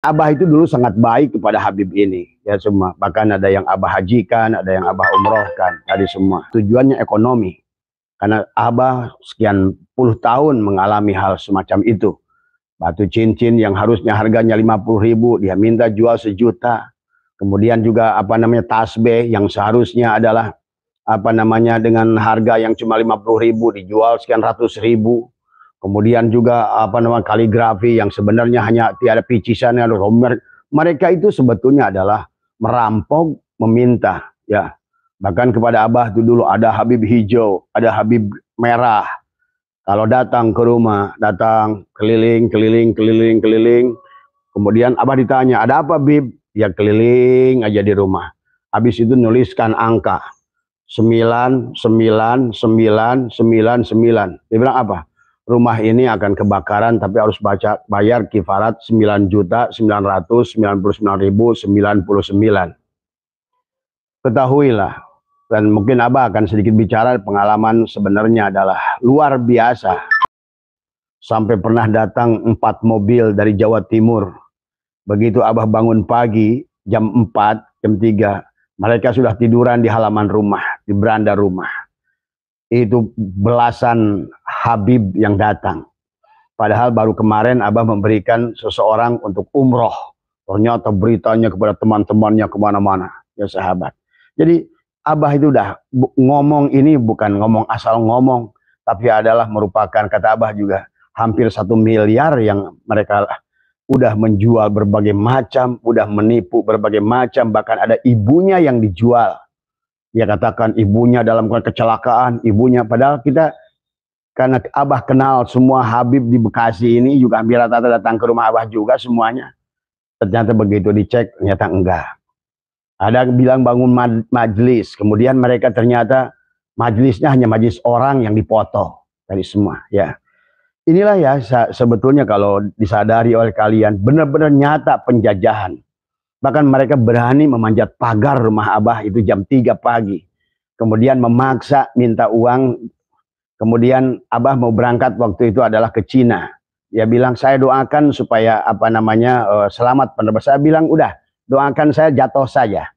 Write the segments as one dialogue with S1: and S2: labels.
S1: Abah itu dulu sangat baik kepada Habib ini, ya semua. Bahkan ada yang Abah hajikan, ada yang Abah umrohkan, tadi semua. Tujuannya ekonomi. Karena Abah sekian puluh tahun mengalami hal semacam itu. Batu cincin yang harusnya harganya 50.000, dia minta jual 1 juta. Kemudian juga tasbih yang seharusnya adalah dengan harga yang cuma 50.000 dijual sekian ratus ribu. Kemudian juga kaligrafi yang sebenarnya hanya tiada picisan. Mereka itu sebetulnya adalah merampok, meminta, ya. Bahkan kepada Abah itu dulu ada Habib hijau, ada Habib merah. Kalau datang ke rumah, datang keliling, kemudian Abah ditanya, ada apa Bib? Ya keliling aja di rumah. Habis itu nuliskan angka 99999. Dia bilang apa? Rumah ini akan kebakaran tapi harus bayar kifarat 9.999.099. Ketahuilah, dan mungkin Abah akan sedikit bicara pengalaman sebenarnya adalah luar biasa. Sampai pernah datang 4 mobil dari Jawa Timur. Begitu Abah bangun pagi jam 4, jam 3, mereka sudah tiduran di halaman rumah, di beranda rumah. Itu belasan Habib yang datang. Padahal baru kemarin Abah memberikan seseorang untuk umroh. Ternyata beritanya kepada teman-temannya kemana-mana. Ya sahabat. Jadi Abah itu udah ngomong ini bukan ngomong asal ngomong. Tapi adalah merupakan, kata Abah juga, hampir 1 miliar yang mereka udah menjual berbagai macam, udah menipu berbagai macam. Bahkan ada ibunya yang dijual. Dia katakan ibunya dalam kecelakaan, ibunya. Padahal kita, karena Abah kenal semua Habib di Bekasi ini, juga hampir rata-rata datang ke rumah Abah juga semuanya. Ternyata begitu dicek, ternyata enggak. Ada yang bilang bangun majelis, kemudian mereka ternyata majelisnya hanya majelis orang yang dipoto. Dari semua, ya. Inilah ya sebetulnya kalau disadari oleh kalian, benar-benar nyata penjajahan. Bahkan mereka berani memanjat pagar rumah Abah itu jam 3 pagi. Kemudian memaksa minta uang. Kemudian Abah mau berangkat waktu itu adalah ke Cina. Dia bilang, saya doakan supaya selamat penerbangan. Saya bilang, udah, doakan saya jatuh saja.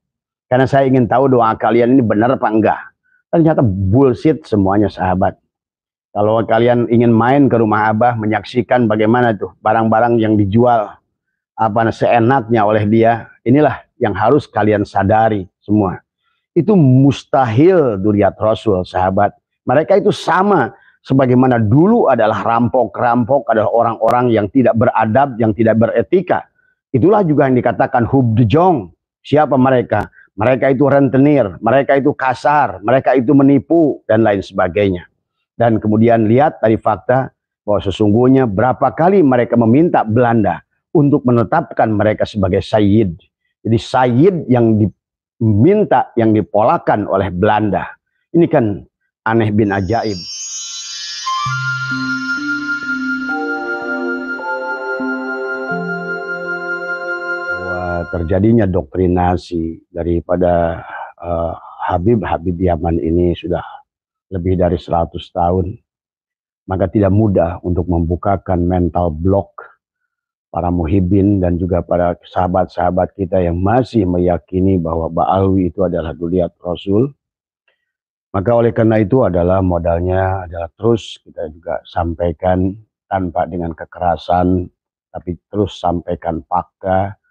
S1: Karena saya ingin tahu doa kalian ini benar apa enggak. Ternyata bullshit semuanya sahabat. Kalau kalian ingin main ke rumah Abah, menyaksikan bagaimana tuh barang-barang yang dijual seenaknya oleh dia, inilah yang harus kalian sadari semua. Itu mustahil dzurriyyat Rasul, sahabat. Mereka itu sama sebagaimana dulu adalah rampok-rampok, adalah orang-orang yang tidak beradab, yang tidak beretika. Itulah juga yang dikatakan hubdjong. Siapa mereka? Mereka itu rentenir, mereka itu kasar, mereka itu menipu, dan lain sebagainya. Dan kemudian lihat dari fakta bahwa sesungguhnya berapa kali mereka meminta Belanda untuk menetapkan mereka sebagai sayyid. Jadi sayyid yang diminta, yang dipolakan oleh Belanda. Ini kan aneh bin ajaib. Bahwa terjadinya doktrinasi daripada Habib-Habib Yaman ini sudah lebih dari 100 tahun. Maka tidak mudah untuk membukakan mental block para muhibbin dan juga para sahabat-sahabat kita yang masih meyakini bahwa Ba'alwi itu adalah dzurriyyat Rasul. Maka oleh karena itu adalah modalnya adalah terus kita juga sampaikan tanpa dengan kekerasan, tapi terus sampaikan fakta,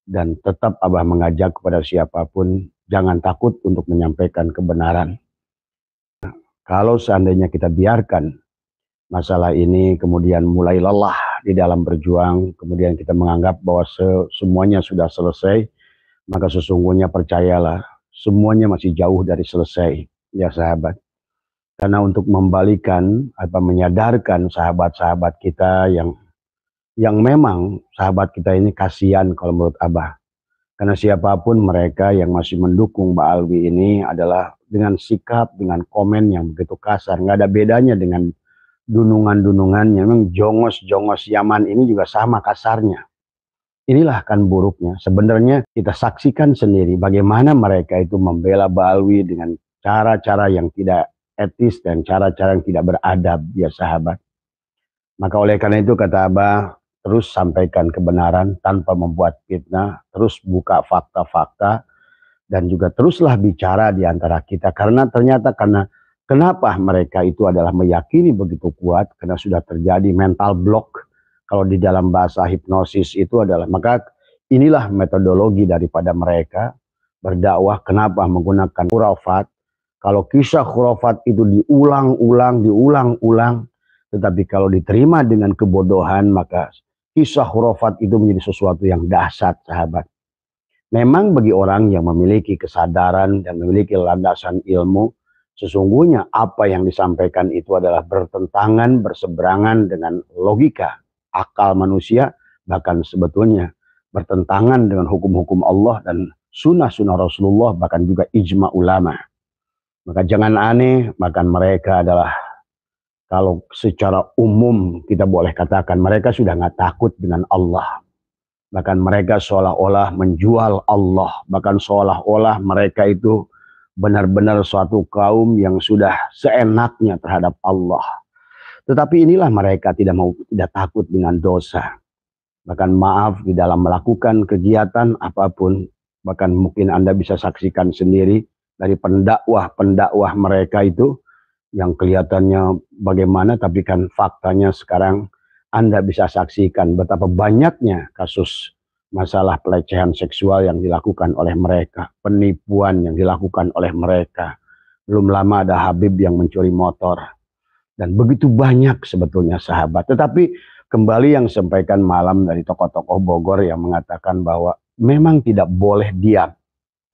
S1: dan tetap Abah mengajak kepada siapapun jangan takut untuk menyampaikan kebenaran. Kalau seandainya kita biarkan masalah ini kemudian mulai lelah di dalam berjuang, kemudian kita menganggap bahwa semuanya sudah selesai, maka sesungguhnya percayalah, semuanya masih jauh dari selesai, ya sahabat. Karena untuk membalikan atau menyadarkan sahabat-sahabat kita yang memang sahabat kita ini kasihan kalau menurut Abah. Karena siapapun mereka yang masih mendukung Ba'alwi ini adalah dengan sikap, dengan komen yang begitu kasar. Nggak ada bedanya dengan dunungan-dunungannya. Memang jongos-jongos Yaman ini juga sama kasarnya. Inilah kan buruknya. Sebenarnya kita saksikan sendiri bagaimana mereka itu membela Ba'alwi dengan cara-cara yang tidak etis dan cara-cara yang tidak beradab, ya sahabat. Maka oleh karena itu kata Abah, terus sampaikan kebenaran tanpa membuat fitnah, terus buka fakta-fakta, dan juga teruslah bicara di antara kita. Karena ternyata kenapa mereka itu adalah meyakini begitu kuat, karena sudah terjadi mental block. Kalau di dalam bahasa hipnosis itu adalah, maka inilah metodologi daripada mereka berdakwah. Kenapa menggunakan khurafat? Kalau kisah khurafat itu diulang-ulang, tetapi kalau diterima dengan kebodohan, maka kisah khurafat itu menjadi sesuatu yang dahsyat, sahabat. Memang bagi orang yang memiliki kesadaran dan memiliki landasan ilmu, sesungguhnya apa yang disampaikan itu adalah bertentangan, berseberangan dengan logika, akal manusia, bahkan sebetulnya bertentangan dengan hukum-hukum Allah dan sunnah-sunnah Rasulullah, bahkan juga ijma ulama. Maka jangan aneh, bahkan mereka adalah, kalau secara umum kita boleh katakan, mereka sudah nggak takut dengan Allah. Bahkan mereka seolah-olah menjual Allah. Bahkan seolah-olah mereka itu benar-benar suatu kaum yang sudah seenaknya terhadap Allah. Tetapi inilah mereka tidak takut dengan dosa. Bahkan maaf di dalam melakukan kegiatan apapun. Bahkan mungkin Anda bisa saksikan sendiri dari pendakwah mereka itu, yang kelihatannya bagaimana, tapi kan faktanya sekarang Anda bisa saksikan betapa banyaknya kasus masalah pelecehan seksual yang dilakukan oleh mereka, penipuan yang dilakukan oleh mereka. Belum lama ada Habib yang mencuri motor. Dan begitu banyak sebetulnya, sahabat. Tetapi kembali yang sampaikan malam dari tokoh-tokoh Bogor yang mengatakan bahwa memang tidak boleh diam.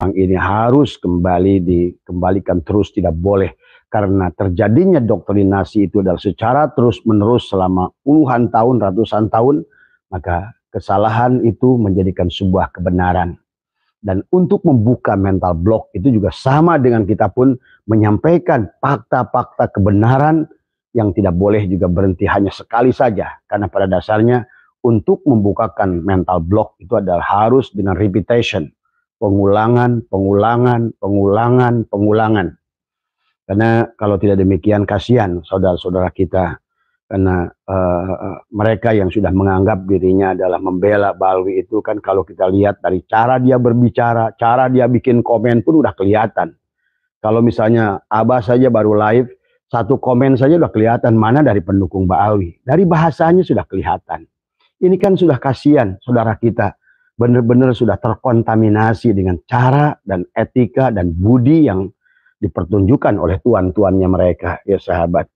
S1: Yang ini harus dikembalikan terus, tidak boleh. Karena terjadinya doktrinasi itu adalah secara terus-menerus selama puluhan tahun, ratusan tahun, maka kesalahan itu menjadikan sebuah kebenaran. Dan untuk membuka mental block itu juga sama dengan kita pun menyampaikan fakta-fakta kebenaran yang tidak boleh juga berhenti hanya sekali saja. Karena pada dasarnya untuk membukakan mental block itu adalah harus dengan repetition. Pengulangan. Karena kalau tidak demikian kasihan saudara-saudara kita. Karena mereka yang sudah menganggap dirinya adalah membela Balwi itu kan, kalau kita lihat dari cara dia berbicara, cara dia bikin komen pun udah kelihatan. Kalau misalnya Abah saja baru live, satu komen saja udah kelihatan mana dari pendukung Balwi. Dari bahasanya sudah kelihatan. Ini kan sudah kasihan saudara kita. Benar-benar sudah terkontaminasi dengan cara dan etika dan budi yang dipertunjukkan oleh tuan-tuannya mereka, ya sahabat.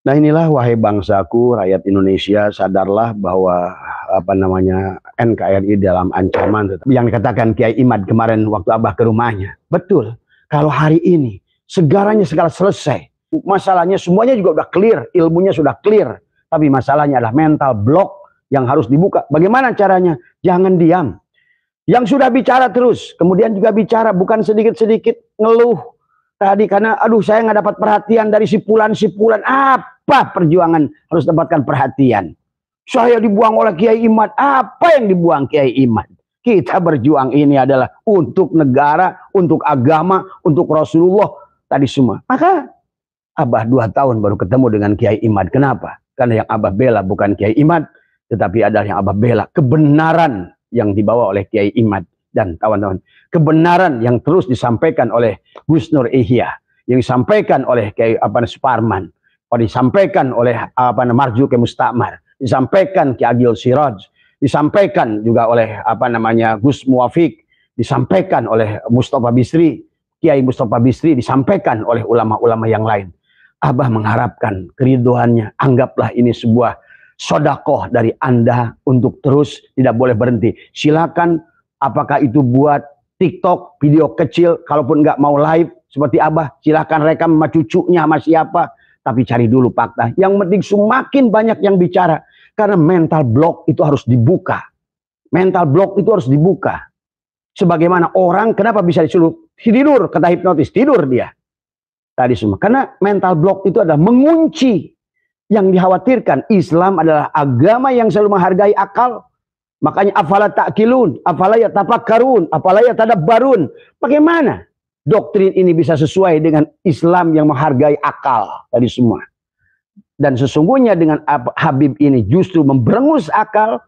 S1: Nah inilah, wahai bangsaku, rakyat Indonesia, sadarlah bahwa NKRI dalam ancaman. Yang dikatakan Kiai Imad kemarin waktu Abah ke rumahnya, betul. Kalau hari ini segala selesai, masalahnya semuanya juga udah clear, ilmunya sudah clear, tapi masalahnya adalah mental block yang harus dibuka. Bagaimana caranya? Jangan diam. Yang sudah bicara terus, kemudian juga bicara, bukan sedikit-sedikit ngeluh. Tadi karena, aduh saya nggak dapat perhatian dari sipulan. Apa perjuangan harus dapatkan perhatian? Saya dibuang oleh Kiai Imad. Apa yang dibuang Kiai Imad? Kita berjuang ini adalah untuk negara, untuk agama, untuk Rasulullah. Tadi semua. Maka Abah 2 tahun baru ketemu dengan Kiai Imad. Kenapa? Karena yang Abah bela bukan Kiai Imad, tetapi adalah yang Abah bela kebenaran yang dibawa oleh Kiai Imad dan kawan-kawan. Kebenaran yang terus disampaikan oleh Gus Nur Ihya, yang disampaikan oleh Kiai Suparman, disampaikan oleh Marzuki Mustamar, disampaikan Ki Agil Siraj, disampaikan juga oleh Gus Muwafiq, disampaikan oleh Mustafa Bisri, Kiai Mustafa Bisri, disampaikan oleh ulama-ulama yang lain. Abah mengharapkan keriduannya. Anggaplah ini sebuah sodakoh dari Anda untuk terus, tidak boleh berhenti. Silakan, apakah itu buat TikTok, video kecil, kalaupun nggak mau live seperti Abah, silakan rekam sama cucunya, sama siapa, tapi cari dulu fakta. Yang penting semakin banyak yang bicara, karena mental block itu harus dibuka. Mental block itu harus dibuka. Sebagaimana orang kenapa bisa disuruh tidur, kata hipnotis, tidur dia. Tadi semua, karena mental block itu adalah mengunci. Yang dikhawatirkan, Islam adalah agama yang selalu menghargai akal. Makanya afala ta'qilun, afala yatafakkarun, afala yatadabbarun. Bagaimana doktrin ini bisa sesuai dengan Islam yang menghargai akal tadi semua? Dan sesungguhnya dengan Habib ini justru memberengus akal,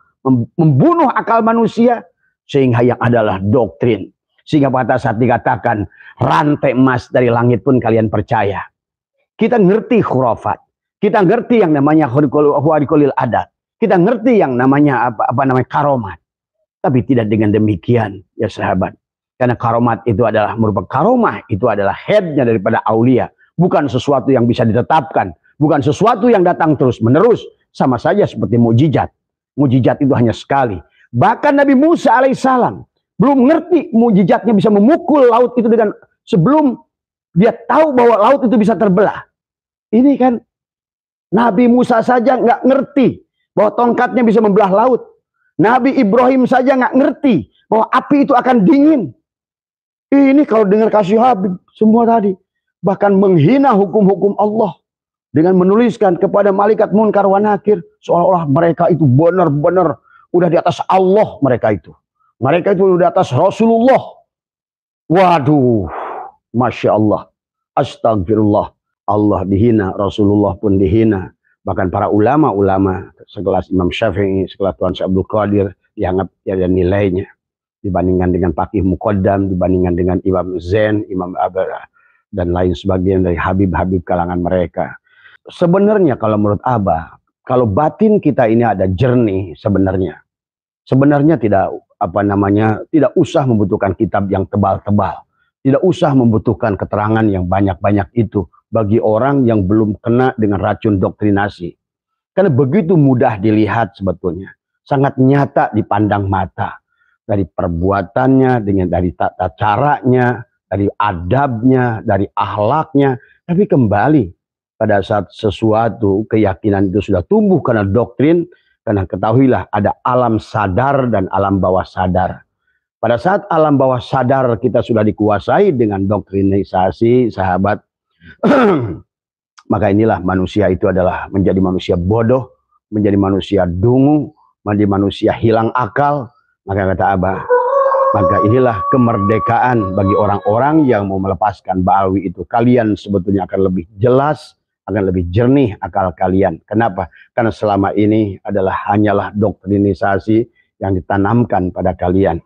S1: membunuh akal manusia, sehingga yang adalah doktrin. Sehingga pada saat dikatakan rantai emas dari langit pun kalian percaya. Kita ngerti khurafat. Kita ngerti yang namanya khariqul adat. Kita ngerti yang namanya apa namanya karomat. Tapi tidak dengan demikian ya sahabat. Karena karomat itu adalah merupakan karomah, itu adalah headnya daripada aulia. Bukan sesuatu yang bisa ditetapkan. Bukan sesuatu yang datang terus menerus. Sama saja seperti mukjizat. Mukjizat itu hanya sekali. Bahkan Nabi Musa alaihissalam belum ngerti mukjizatnya bisa memukul laut itu dengan sebelum dia tahu bahwa laut itu bisa terbelah. Ini kan Nabi Musa saja nggak ngerti bahwa tongkatnya bisa membelah laut. Nabi Ibrahim saja nggak ngerti bahwa api itu akan dingin. Ini kalau dengar kasih Habib semua tadi. Bahkan menghina hukum-hukum Allah. Dengan menuliskan kepada malaikat munkar wa nakir. Seolah-olah mereka itu benar-benar udah di atas Allah mereka itu. Mereka itu udah di atas Rasulullah. Waduh. Masya Allah. Astagfirullah. Allah dihina. Rasulullah pun dihina. Bahkan para ulama-ulama sekelas Imam Syafi'i, sekelas Tuan Syekh Abdul Qadir dianggap ada nilainya. Dibandingkan dengan Faqih Muqaddam, dibandingkan dengan Imam Zain, Imam Abara, dan lain sebagainya dari Habib-Habib kalangan mereka. Sebenarnya kalau menurut Abah, kalau batin kita ini ada jernih sebenarnya tidak tidak usah membutuhkan kitab yang tebal-tebal, tidak usah membutuhkan keterangan yang banyak-banyak itu bagi orang yang belum kena dengan racun doktrinasi. Karena begitu mudah dilihat sebetulnya, sangat nyata dipandang mata dari perbuatannya, dari tata caranya, dari adabnya, dari akhlaknya. Tapi kembali pada saat sesuatu keyakinan itu sudah tumbuh karena doktrin, karena ketahuilah ada alam sadar dan alam bawah sadar. Pada saat alam bawah sadar kita sudah dikuasai dengan doktrinisasi, sahabat, maka inilah manusia itu adalah menjadi manusia bodoh, menjadi manusia dungu, menjadi manusia hilang akal. Maka kata Abah, maka inilah kemerdekaan bagi orang-orang yang mau melepaskan Ba'alwi itu. Kalian sebetulnya akan lebih jelas, akan lebih jernih akal kalian. Kenapa? Karena selama ini hanyalah doktrinisasi yang ditanamkan pada kalian.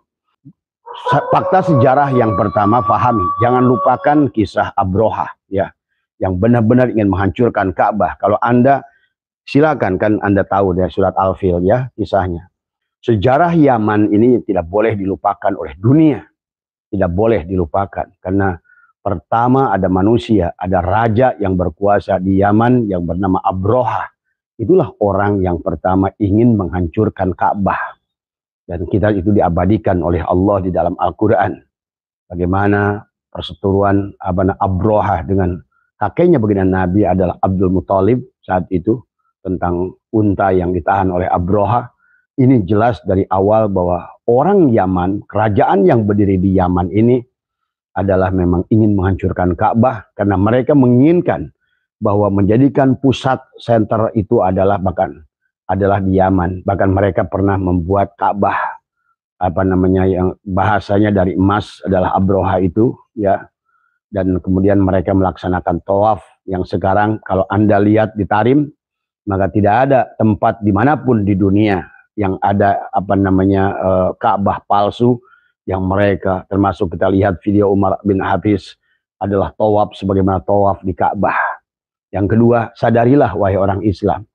S1: Fakta sejarah yang pertama, pahami, jangan lupakan kisah Abroha ya, yang benar-benar ingin menghancurkan Ka'bah. Kalau Anda silakan, kan Anda tahu dari surat Al-Fil ya kisahnya. Sejarah Yaman ini tidak boleh dilupakan oleh dunia. Tidak boleh dilupakan karena pertama ada manusia, ada raja yang berkuasa di Yaman yang bernama Abroha. Itulah orang yang pertama ingin menghancurkan Ka'bah. Dan kita itu diabadikan oleh Allah di dalam Al-Quran. Bagaimana perseteruan Abroha dengan kakeknya baginda Nabi adalah Abdul Muthalib saat itu. Tentang unta yang ditahan oleh Abroha. Ini jelas dari awal bahwa orang Yaman, kerajaan yang berdiri di Yaman ini adalah memang ingin menghancurkan Ka'bah. Karena mereka menginginkan bahwa menjadikan pusat center itu adalah di Yaman. Bahkan mereka pernah membuat Ka'bah yang bahasanya dari emas adalah Abroha itu ya. Dan kemudian mereka melaksanakan tawaf yang sekarang kalau Anda lihat di Tarim, maka tidak ada tempat dimanapun di dunia yang ada Ka'bah palsu yang mereka, termasuk kita lihat video Umar bin Hafiz adalah tawaf sebagaimana tawaf di Ka'bah. Yang kedua, sadarilah wahai orang Islam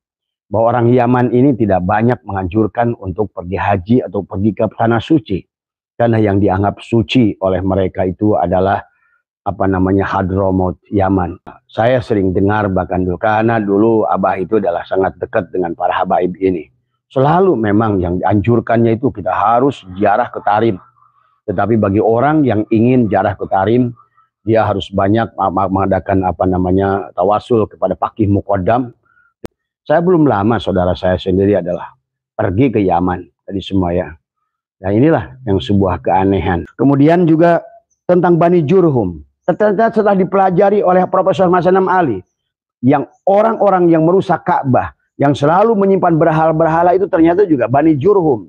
S1: bahwa orang Yaman ini tidak banyak menghancurkan untuk pergi haji atau pergi ke tanah suci. Karena yang dianggap suci oleh mereka itu adalah Hadramaut Yaman. Saya sering dengar bahkan dulu, karena dulu Abah itu adalah sangat dekat dengan para habaib ini. Selalu memang yang dianjurkannya itu kita harus ziarah ke Tarim. Tetapi bagi orang yang ingin ziarah ke Tarim, dia harus banyak mengadakan tawasul kepada Faqih Muqaddam. Saya belum lama, saudara saya sendiri adalah pergi ke Yaman tadi semua ya. Nah inilah yang sebuah keanehan. Kemudian juga tentang Bani Jurhum. Ternyata setelah dipelajari oleh Profesor Masanam Ali, yang orang-orang yang merusak Ka'bah, yang selalu menyimpan berhala-berhala itu ternyata juga Bani Jurhum.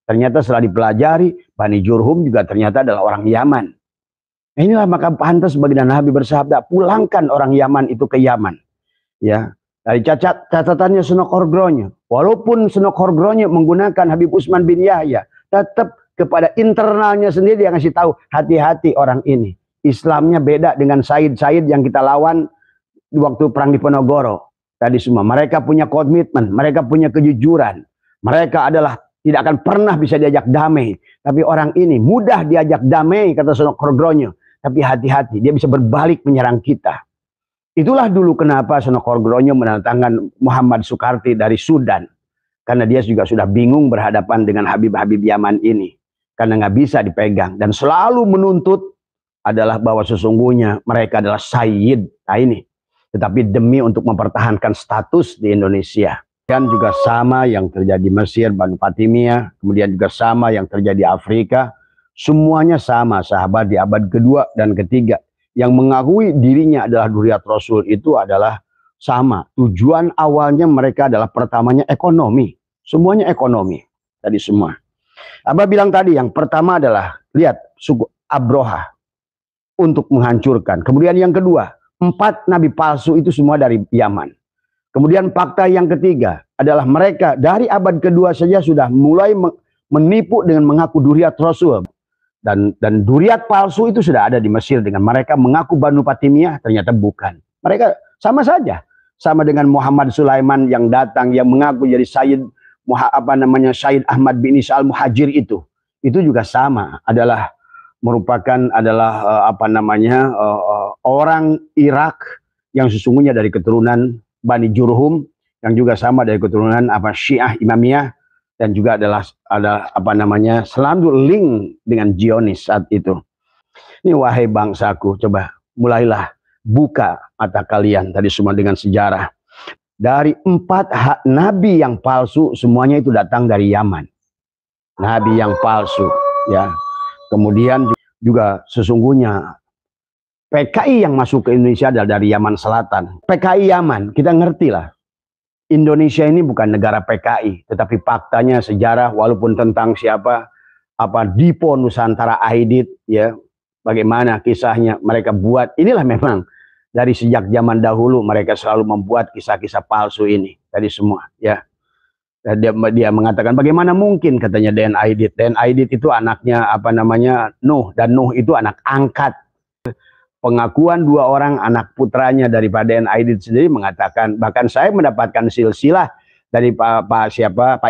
S1: Ternyata setelah dipelajari, Bani Jurhum juga ternyata adalah orang Yaman. Inilah maka pantas baginda Nabi bersabda, pulangkan orang Yaman itu ke Yaman. Ya, Dari catatannya Senok Horgronyo, walaupun Senok Horgronyo menggunakan Habib Utsman bin Yahya, tetap kepada internalnya sendiri dia ngasih tahu, hati-hati orang ini. Islamnya beda dengan Said-Said yang kita lawan di waktu perang di Ponorogo. Tadi semua, mereka punya komitmen, mereka punya kejujuran. Mereka adalah tidak akan pernah bisa diajak damai. Tapi orang ini mudah diajak damai, kata Senok Horgronyo. Tapi hati-hati, dia bisa berbalik menyerang kita. Itulah dulu kenapa Senok Horgronyo mendatangkan Muhammad Soekarti dari Sudan. Karena dia juga sudah bingung berhadapan dengan Habib-Habib Yaman ini. Karena nggak bisa dipegang. Dan selalu menuntut adalah bahwa sesungguhnya mereka adalah Sayyid. Nah ini. Tetapi demi untuk mempertahankan status di Indonesia. Dan juga sama yang terjadi di Mesir, Banu Fatimiyah. Kemudian juga sama yang terjadi di Afrika. Semuanya sama, sahabat di abad kedua dan ketiga. Yang mengakui dirinya adalah Dzurriyyat Rasul itu adalah sama. Tujuan awalnya mereka adalah pertamanya ekonomi. Semuanya ekonomi. Tadi semua. Abah bilang tadi yang pertama adalah, lihat, suku Abroha untuk menghancurkan. Kemudian yang kedua, 4 nabi palsu itu semua dari Yaman. Kemudian fakta yang ketiga adalah mereka dari abad kedua saja sudah mulai menipu dengan mengaku Dzurriyyat Rasul. Dan Dzurriyyat palsu itu sudah ada di Mesir dengan mereka mengaku Banu Fatimiyah, ternyata bukan. Mereka sama saja. Sama dengan Muhammad Sulaiman yang datang yang mengaku jadi Sayyid Sayyid Ahmad bin Isa al-Muhajir itu. Itu juga sama, adalah merupakan orang Irak yang sesungguhnya dari keturunan Bani Jurhum, yang juga sama dari keturunan Syiah Imamiyah. Dan juga ada selalu link dengan Zionis saat itu. Ini wahai bangsaku, coba mulailah buka mata kalian tadi semua dengan sejarah. Dari 4 nabi yang palsu semuanya itu datang dari Yaman. Nabi yang palsu, ya. Kemudian juga sesungguhnya PKI yang masuk ke Indonesia adalah dari Yaman Selatan. PKI Yaman, kita ngerti lah. Indonesia ini bukan negara PKI, tetapi faktanya sejarah walaupun tentang siapa Dipo Nusantara Aidit, ya, bagaimana kisahnya mereka buat. Inilah memang dari sejak zaman dahulu mereka selalu membuat kisah-kisah palsu ini tadi semua, ya. Dia mengatakan bagaimana mungkin, katanya Den Aidit. Den Aidit itu anaknya Nuh, dan Nuh itu anak angkat. Pengakuan 2 orang anak putranya daripada Den Aidit sendiri mengatakan, bahkan saya mendapatkan silsilah dari Pak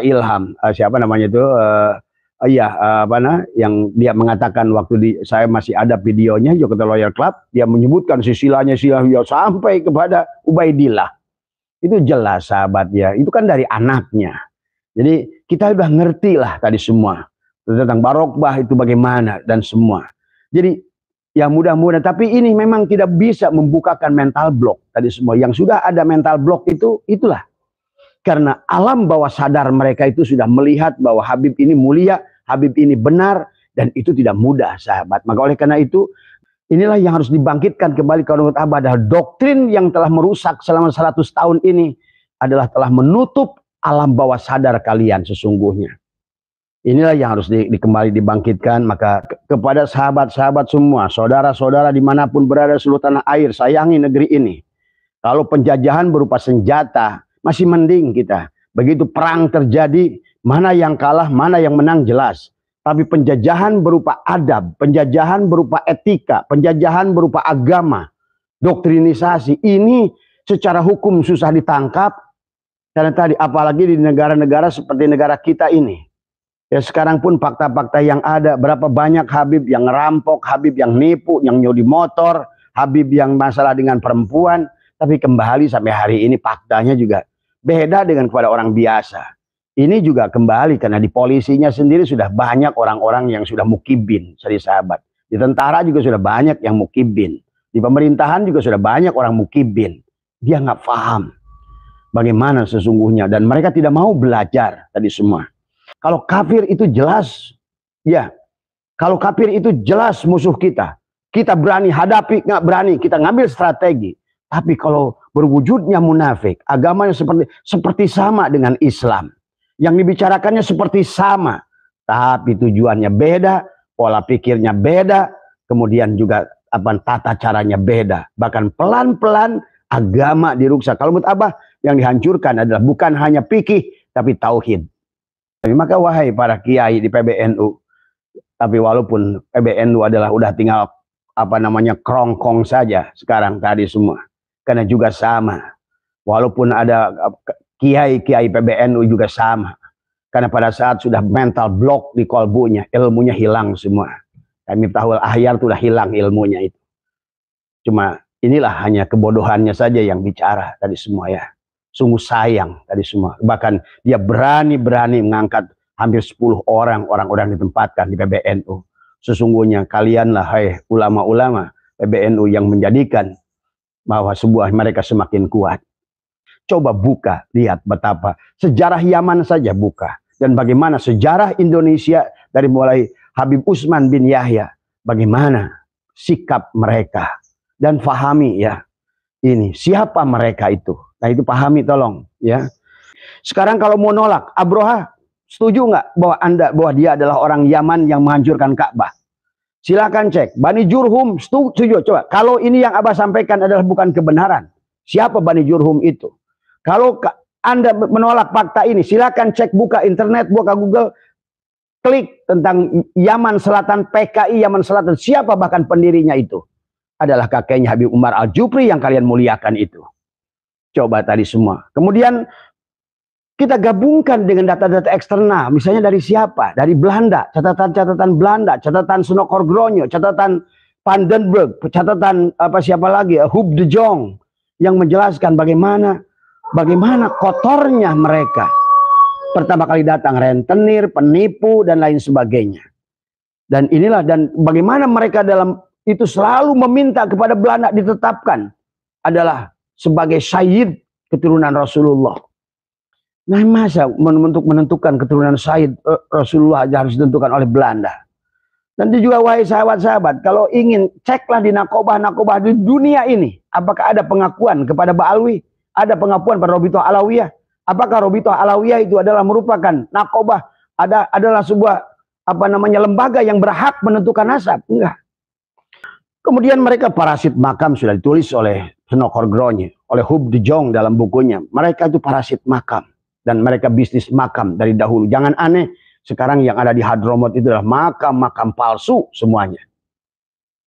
S1: Ilham, yang dia mengatakan waktu saya masih ada videonya Jakarta Lawyer Club, dia menyebutkan silsilahnya sampai kepada Ubaidillah. Itu jelas sahabat ya, itu kan dari anaknya. Jadi kita udah ngerti lah tadi semua tentang Barokbah itu bagaimana dan semua. Jadi ya mudah-mudahan, tapi ini memang tidak bisa membukakan mental block tadi semua. Yang sudah ada mental block itulah. Karena alam bawah sadar mereka itu sudah melihat bahwa Habib ini mulia, Habib ini benar, dan itu tidak mudah sahabat. Maka oleh karena itu, inilah yang harus dibangkitkan kembali kalau menurut Abah adalah doktrin yang telah merusak selama 100 tahun ini adalah telah menutup alam bawah sadar kalian sesungguhnya. Inilah yang harus kembali dibangkitkan. Maka kepada sahabat-sahabat semua, saudara-saudara dimanapun berada seluruh tanah air, sayangi negeri ini. Kalau penjajahan berupa senjata, masih mending kita. Begitu perang terjadi, mana yang kalah, mana yang menang jelas. Tapi penjajahan berupa adab, penjajahan berupa etika, penjajahan berupa agama, doktrinisasi, ini secara hukum susah ditangkap. Karena tadi, apalagi di negara-negara seperti negara kita ini. Ya sekarang pun fakta-fakta yang ada, berapa banyak Habib yang ngerampok, Habib yang nipu, yang nyuri motor, Habib yang masalah dengan perempuan. Tapi kembali sampai hari ini faktanya juga beda dengan kepada orang biasa. Ini juga kembali karena di polisinya sendiri sudah banyak orang-orang yang sudah mukibin, seri sahabat. Di tentara juga sudah banyak yang mukibin. Di pemerintahan juga sudah banyak orang mukibin. Dia nggak paham bagaimana sesungguhnya. Dan mereka tidak mau belajar tadi semua. Kalau kafir itu jelas, ya. Kalau kafir itu jelas musuh kita. Kita berani hadapi, nggak berani. Kita ngambil strategi. Tapi kalau berwujudnya munafik, agamanya seperti sama dengan Islam. Yang dibicarakannya seperti sama. Tapi tujuannya beda, pola pikirnya beda, kemudian juga tata caranya beda. Bahkan pelan-pelan agama dirusak. Kalau menurut Abah, yang dihancurkan adalah bukan hanya fikih tapi tauhid. Maka wahai para kiai di PBNU, tapi walaupun PBNU adalah udah tinggal kerongkong saja sekarang tadi semua, karena juga sama, walaupun ada kiai-kiai PBNU juga sama, karena pada saat sudah mental block di kolbunya, ilmunya hilang semua. Kami tahu Ahyar sudah hilang ilmunya itu. Cuma inilah hanya kebodohannya saja yang bicara tadi semua ya. Sungguh sayang tadi semua. Bahkan dia berani-berani mengangkat hampir 10 orang ditempatkan di PBNU. Sesungguhnya kalianlah hai ulama-ulama PBNU yang menjadikan bahwa sebuah mereka semakin kuat. Coba buka, lihat betapa sejarah Yaman saja buka. Dan bagaimana sejarah Indonesia dari mulai Habib Utsman bin Yahya. Bagaimana sikap mereka. Dan fahami ya, ini siapa mereka itu. Nah itu pahami tolong ya. Sekarang kalau mau nolak, Abroha setuju nggak bahwa dia adalah orang Yaman yang menghancurkan Ka'bah? Silakan cek. Bani Jurhum setuju. Coba kalau ini yang Abah sampaikan adalah bukan kebenaran, siapa Bani Jurhum itu? Kalau Anda menolak fakta ini, silakan cek, buka internet, buka Google, klik tentang Yaman Selatan, PKI Yaman Selatan. Siapa bahkan pendirinya itu? Adalah kakeknya Habib Umar Al-Jufri yang kalian muliakan itu. Coba tadi semua. Kemudian kita gabungkan dengan data-data eksternal. Misalnya dari siapa? Dari Belanda. Catatan-catatan Belanda. Catatan Sunokor-Gronyo. Catatan Vandenberg. Catatan siapa lagi? Huub de Jong. Yang menjelaskan bagaimana kotornya mereka. Pertama kali datang rentenir, penipu, dan lain sebagainya. Dan inilah, dan bagaimana mereka dalam itu selalu meminta kepada Belanda ditetapkan adalah sebagai Sayyid keturunan Rasulullah. Nah masa menentukan keturunan Sayyid Rasulullah harus ditentukan oleh Belanda. Dan juga wahai sahabat-sahabat, kalau ingin ceklah di nakobah-nakobah di dunia ini. Apakah ada pengakuan kepada Ba'alwi? Ada pengakuan pada Robitoh Alawiyah? Apakah Robitoh Alawiyah itu adalah merupakan nakobah? Adalah sebuah lembaga yang berhak menentukan nasab? Enggak. Kemudian mereka parasit makam sudah ditulis oleh Sunokor-Gronyo, oleh Huub de Jong dalam bukunya. Mereka itu parasit makam. Dan mereka bisnis makam dari dahulu. Jangan aneh, sekarang yang ada di Hadromot itu adalah makam-makam palsu semuanya.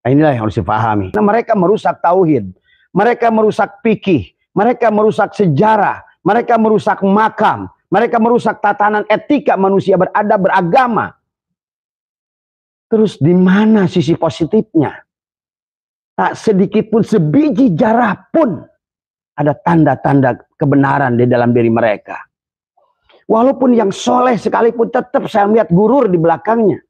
S1: Nah inilah yang harus dipahami. Nah, mereka merusak tauhid. Mereka merusak fikih. Mereka merusak sejarah. Mereka merusak makam. Mereka merusak tatanan etika manusia beradab, beragama. Terus di mana sisi positifnya? Tak sedikit pun, sebiji jarah pun ada tanda-tanda kebenaran di dalam diri mereka. Walaupun yang soleh sekalipun tetap saya melihat gurur di belakangnya.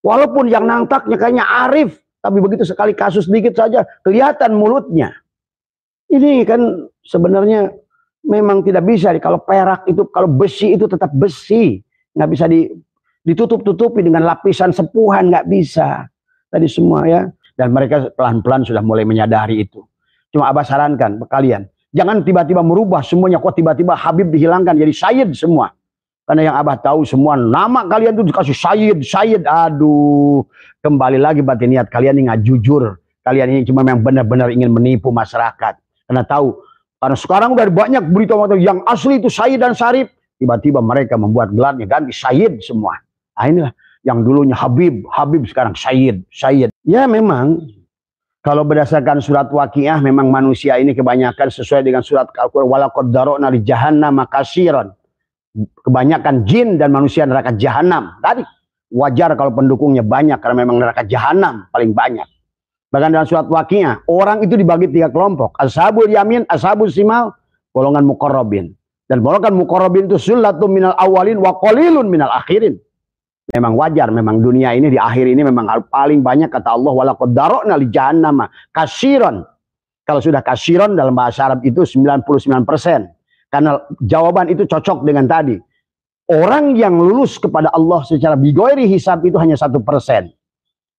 S1: Walaupun yang nangtaknya kayaknya arif, tapi begitu sekali kasus sedikit saja kelihatan mulutnya. Ini kan sebenarnya memang tidak bisa. Kalau perak itu, kalau besi itu tetap besi. Nggak bisa ditutup-tutupi dengan lapisan sepuhan, nggak bisa. Tadi semua ya. Dan mereka pelan-pelan sudah mulai menyadari itu. Cuma Abah sarankan ke kalian, jangan tiba-tiba merubah semuanya. Kok tiba-tiba Habib dihilangkan jadi Sayyid semua. Karena yang Abah tahu semua nama kalian itu dikasih Sayyid. Aduh, kembali lagi berarti niat kalian ini nggak jujur. Kalian ini cuma yang benar-benar ingin menipu masyarakat. Karena tahu, karena sekarang udah banyak berita yang asli itu Sayyid dan Syarif. Tiba-tiba mereka membuat gelarnya ganti Sayyid semua. Nah inilah yang dulunya Habib sekarang Sayyid. Ya memang, kalau berdasarkan surat Waqiah, memang manusia ini kebanyakan sesuai dengan surat Al-Quran. Walaqad dzara'na li jahannama katsiran. Kebanyakan jin dan manusia neraka jahanam. Tadi wajar kalau pendukungnya banyak, karena memang neraka jahanam paling banyak. Bahkan dalam surat Waqiah, orang itu dibagi 3 kelompok. Ashabul yamin, ashabul simal, golongan muqarrabin. Dan golongan muqarrabin itu sullatun minal awalin wa qalilun minal akhirin. Memang wajar, memang dunia ini di akhir ini memang paling banyak kata Allah walaqad dzara'na li jahannama katsiran. Kalau sudah katsiran dalam bahasa Arab itu 99%. Karena jawaban itu cocok dengan tadi. Orang yang lulus kepada Allah secara bighairi hisab itu hanya 1%.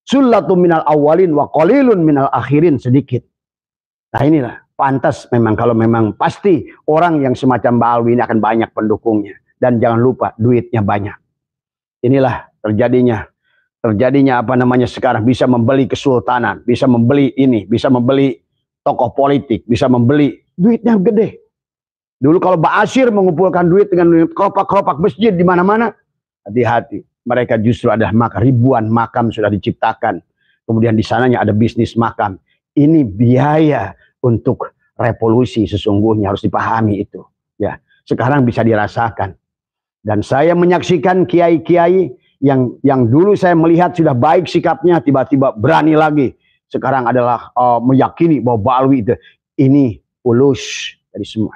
S1: Sullatun minal awalin wa qalilun minal akhirin, sedikit. Nah inilah pantas memang, kalau memang pasti orang yang semacam Ba'alwi ini akan banyak pendukungnya. Dan jangan lupa duitnya banyak. Inilah terjadinya sekarang bisa membeli kesultanan, bisa membeli ini, bisa membeli tokoh politik, bisa membeli, duitnya gede. Dulu kalau Ba'asyir mengumpulkan duit dengan kelopak-kelopak masjid di mana-mana, hati-hati. Mereka justru ada ribuan makam sudah diciptakan. Kemudian di sananya ada bisnis makam. Ini biaya untuk revolusi sesungguhnya, harus dipahami itu. Ya, sekarang bisa dirasakan. Dan saya menyaksikan kiai-kiai yang dulu saya melihat sudah baik sikapnya, tiba-tiba berani lagi. Sekarang adalah meyakini bahwa Ba'alwi itu ini ulus dari semua.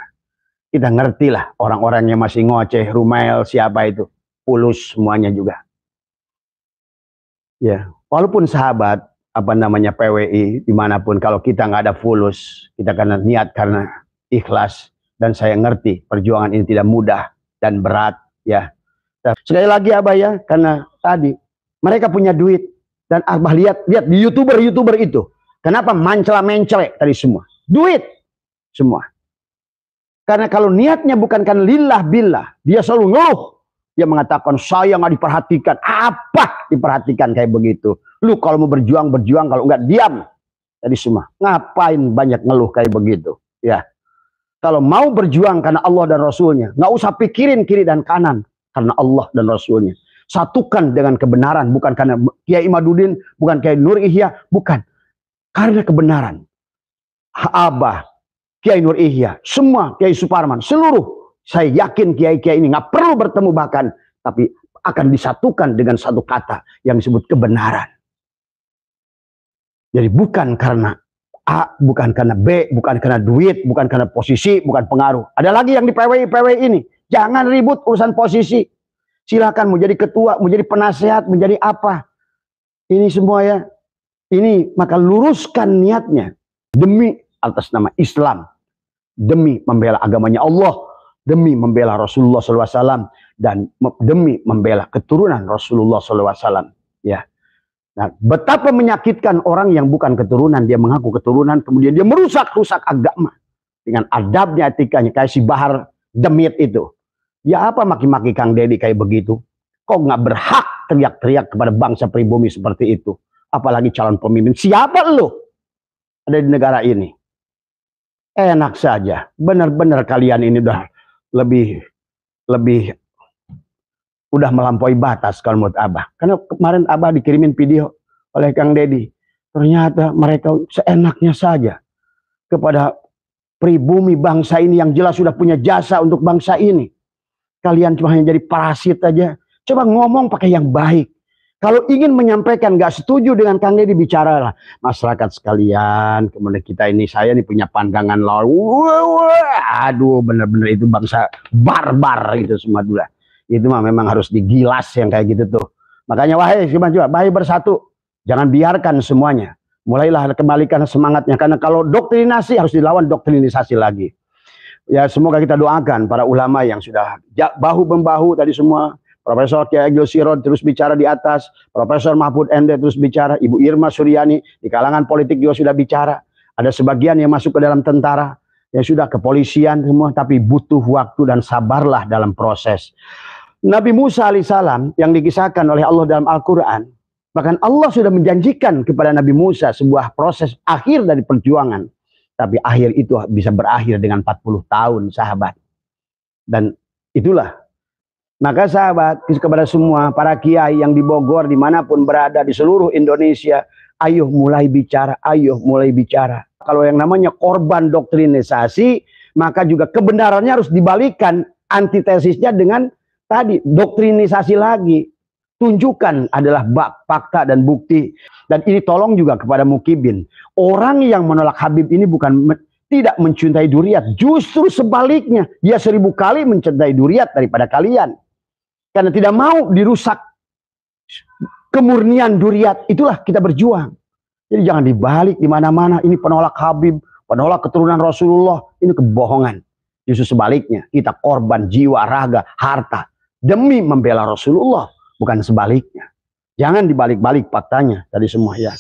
S1: Kita ngerti lah orang-orang yang masih ngoceh, Rumail, siapa itu. Ulus semuanya juga. Ya, walaupun sahabat, PWI, dimanapun, kalau kita nggak ada fulus, kita karena niat, karena ikhlas. Dan saya ngerti perjuangan ini tidak mudah dan berat. Ya, sekali lagi Abah ya, karena tadi mereka punya duit. Dan Abah lihat di youtuber itu. Kenapa mencela-mencela tadi semua? Duit semua. Karena kalau niatnya bukan kan lillah billah, dia selalu ngeluh. Dia mengatakan saya nggak diperhatikan. Apa diperhatikan kayak begitu? Lu kalau mau berjuang, kalau enggak diam. Tadi semua. Ngapain banyak ngeluh kayak begitu? Ya. Kalau mau berjuang karena Allah dan Rasulnya, nggak usah pikirin kiri dan kanan, karena Allah dan Rasulnya. Satukan dengan kebenaran, bukan karena Kiai Imaduddin, bukan Kiai Nur Ihya, bukan. Karena kebenaran. Abah, Kiai Nur Ihya, semua Kiai Suparman, seluruh, saya yakin kiai-kiai ini nggak perlu bertemu bahkan, tapi akan disatukan dengan satu kata yang disebut kebenaran. Jadi bukan karena A, bukan karena B, bukan karena duit, bukan karena posisi, bukan pengaruh. Ada lagi yang di PWI ini. Jangan ribut urusan posisi. Silakan mau jadi ketua, mau jadi penasehat, menjadi apa. Ini semua ya. Ini maka luruskan niatnya. Demi atas nama Islam. Demi membela agamanya Allah. Demi membela Rasulullah SAW. Dan demi membela keturunan Rasulullah SAW. Ya. Nah, betapa menyakitkan orang yang bukan keturunan, dia mengaku keturunan, kemudian dia merusak-rusak agama dengan adabnya, etikanya, kayak si Bahar Demit itu. Ya apa maki-maki Kang Deddy kayak begitu? Kok nggak berhak teriak-teriak kepada bangsa pribumi seperti itu? Apalagi calon pemimpin. Siapa lu ada di negara ini? Enak saja. Benar-benar kalian ini udah lebih udah melampaui batas kalau menurut Abah. Karena kemarin Abah dikirimin video oleh Kang Deddy. Ternyata mereka seenaknya saja kepada pribumi bangsa ini yang jelas sudah punya jasa untuk bangsa ini. Kalian cuma hanya jadi parasit aja. Coba ngomong pakai yang baik. Kalau ingin menyampaikan gak setuju dengan Kang Deddy, bicaralah. Masyarakat sekalian, kemudian kita ini, saya ini punya pandangan lawan. Aduh, bener-bener itu bangsa barbar gitu semua dulu. Itu mah memang harus digilas yang kayak gitu tuh. Makanya wahai bersatu, jangan biarkan semuanya. Mulailah kembalikan semangatnya, karena kalau doktrinasi harus dilawan doktrinisasi lagi. Ya semoga kita doakan para ulama yang sudah bahu membahu tadi semua. Profesor Kiai Agil Sirot terus bicara di atas, Profesor Mahfud MD terus bicara, Ibu Irma Suryani di kalangan politik juga sudah bicara. Ada sebagian yang masuk ke dalam tentara, yang sudah kepolisian semua, tapi butuh waktu dan sabarlah dalam proses. Nabi Musa alaihissalam yang dikisahkan oleh Allah dalam Al-Quran, bahkan Allah sudah menjanjikan kepada Nabi Musa sebuah proses akhir dari perjuangan. Tapi akhir itu bisa berakhir dengan 40 tahun sahabat. Dan itulah. Maka sahabat, kepada semua para kiai yang di Bogor, dimanapun berada di seluruh Indonesia, ayo mulai bicara, ayo mulai bicara. Kalau yang namanya korban doktrinisasi, maka juga kebenarannya harus dibalikan, antitesisnya dengan tadi doktrinisasi lagi. Tunjukkan adalah fakta dan bukti. Dan ini tolong juga kepada Mukibin. Orang yang menolak Habib ini bukan tidak mencintai Duriat, justru sebaliknya, dia 1000 kali mencintai Duriat daripada kalian. Karena tidak mau dirusak kemurnian Duriat, itulah kita berjuang. Jadi jangan dibalik di mana-mana. Ini penolak Habib, penolak keturunan Rasulullah, ini kebohongan. Justru sebaliknya, kita korban jiwa, raga, harta demi membela Rasulullah, bukan sebaliknya. Jangan dibalik-balik faktanya tadi semua ya.